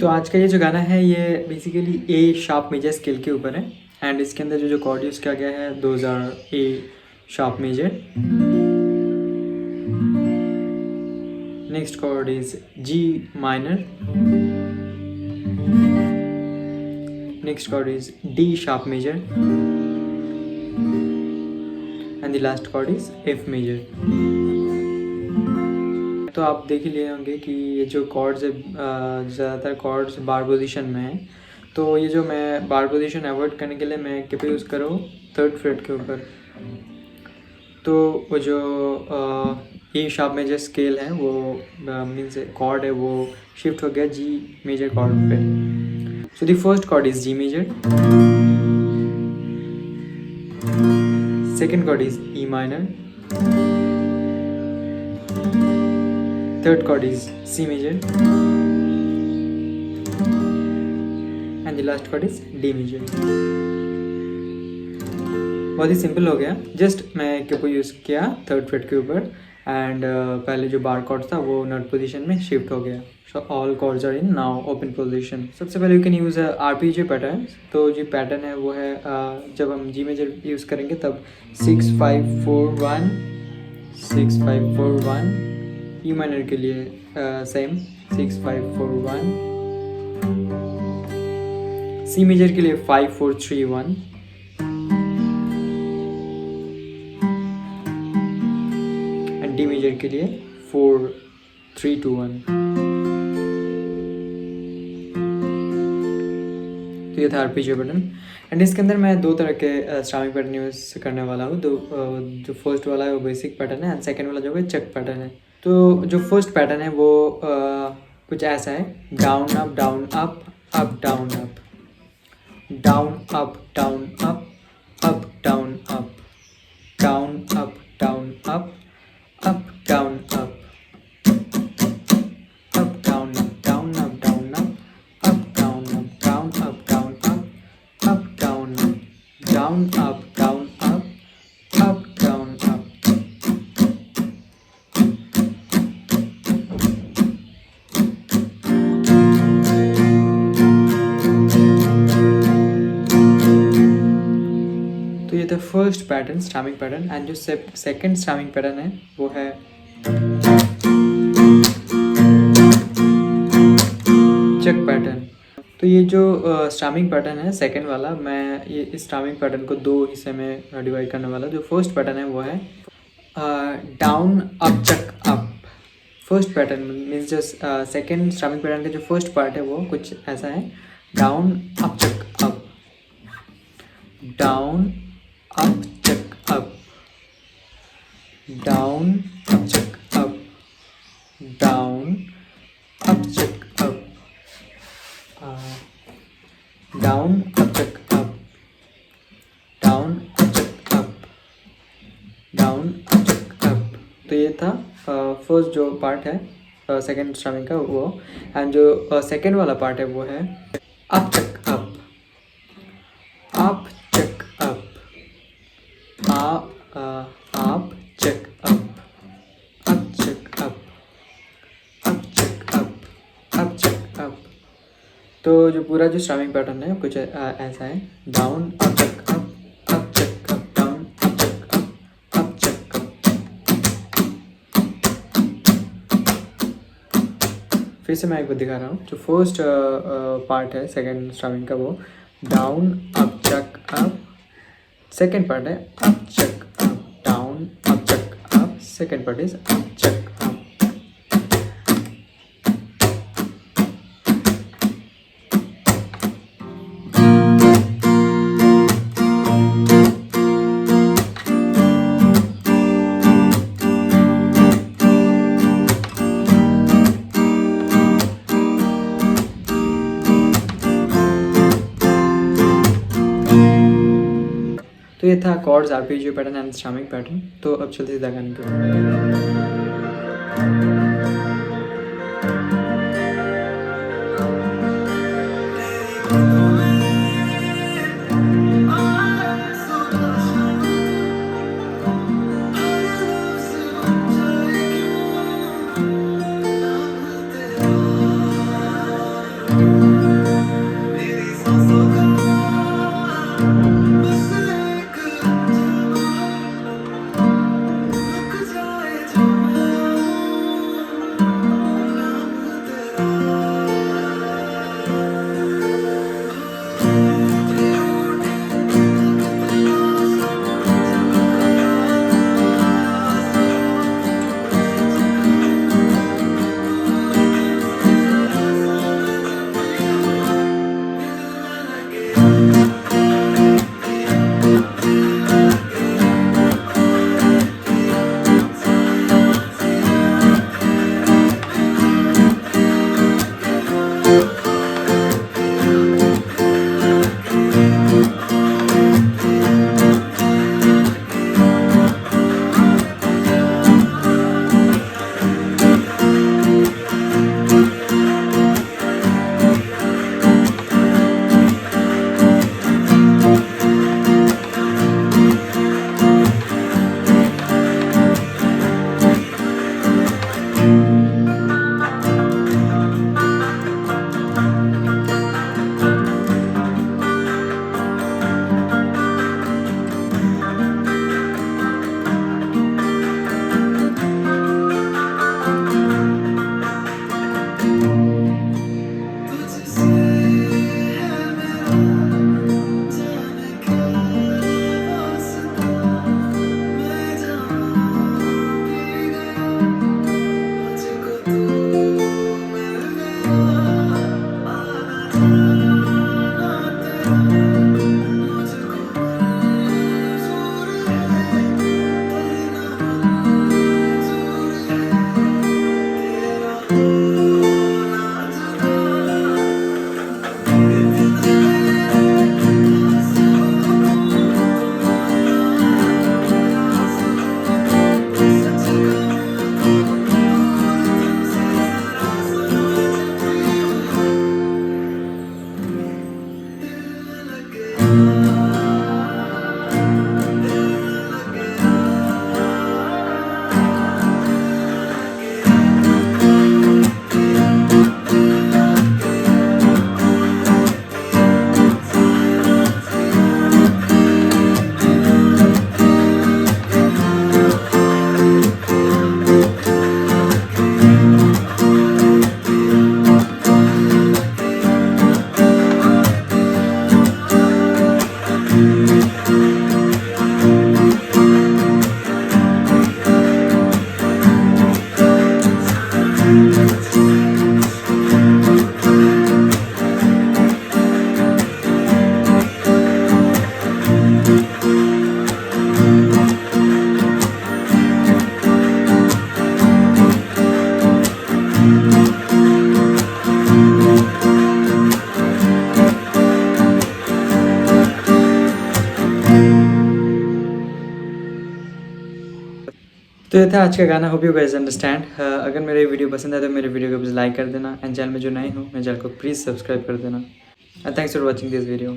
तो आज का ये जो गाना है ये बेसिकली ए शार्प मेजर स्केल के ऊपर है एंड इसके अंदर जो कॉर्ड यूज़ किया गया है those are A sharp major. Next chord is G minor. Next chord is D sharp major and the last chord is F major. तो आप देख ही लिए होंगे कि ये जो कॉर्ड्स है ज़्यादातर कॉर्ड्स बार पोजीशन में है. तो ये जो मैं बार पोजीशन अवॉइड करने के लिए मैं के पे यूज़ कर रहा हूँ थर्ड फ्रेट के ऊपर. तो वो जो ए शार्प मेजर स्केल है वो मीन्स कॉर्ड है वो शिफ्ट हो गया जी मेजर कॉर्ड पे. So the first chord is G major. Second chord is E minor. Third chord is C major and the last chord is D major. बहुत ही simple हो गया. जस्ट मैं के को यूज़ किया थर्ड फ्रेट के ऊपर एंड पहले जो बार कॉर्ड था वो नोट पोजीशन में शिफ्ट हो गया. So all chords are in now open position. सबसे पहले you can use RPG pattern. तो जो पैटर्न है वो है जब हम जी मेजर यूज़ करेंगे तब 6-5-4-1 6-5-4-1. ई माइनर के लिए सेम 6-5-4-1. सी मेजर के लिए 5-4-3-1. एंड डी मेजर के लिए 4-3-2-1. तो ये था आरपीजी पैटर्न एंड इसके अंदर मैं दो तरह के स्ट्रमिंग पैटर्न यूज़ करने वाला हूँ. जो फर्स्ट वाला है वो बेसिक पैटर्न है एंड सेकेंड वाला जो है चेक पैटर्न है. तो जो फर्स्ट पैटर्न है वो कुछ ऐसा है. Down up down up up down up down up down up down up down up down up down up up down up down up down up down up down up down up down up down up down up down up. तो ये था first pattern strumming pattern and जो second strumming pattern है वो है check pattern. तो ये जो स्ट्रमिंग पैटर्न है सेकंड वाला मैं ये इस स्ट्रमिंग पैटर्न को दो हिस्से में डिवाइड करने वाला. जो फर्स्ट पैटर्न है वो है down up check up. First pattern means जो सेकंड स्ट्रमिंग पैटर्न का जो फर्स्ट पार्ट है वो कुछ ऐसा है. Down up check up down up check up down up check up down up check up down up check up down up check up down up check up. तो ये था फर्स्ट जो part है सेकंड स्ट्रमिंग का वो and जो second वाला part है वो है up check up up check up up check up check up check up check up. तो जो पूरा जो स्ट्रमिंग पैटर्न है कुछ ऐसा है. Down up check up down up check up. फिर से मैं एक बार दिखा रहा हूँ. जो फर्स्ट पार्ट है सेकंड स्ट्रमिंग का वो down up check up. Second part है up check up down up check up. Second part is up check up. तो ये था chords RPG pattern and strumming pattern. तो अब चलते सीधा गाने के ऊपर. तो ये था आज का गाना, होप यू गाइस अंडरस्टैंड। अगर मेरी वीडियो पसंद है तो मेरे वीडियो को प्लीज़ लाइक कर देना, एंड चैनल में जो नए हो मेरे चैनल को प्लीज़ सब्सक्राइब कर देना। Thanks for watching this video.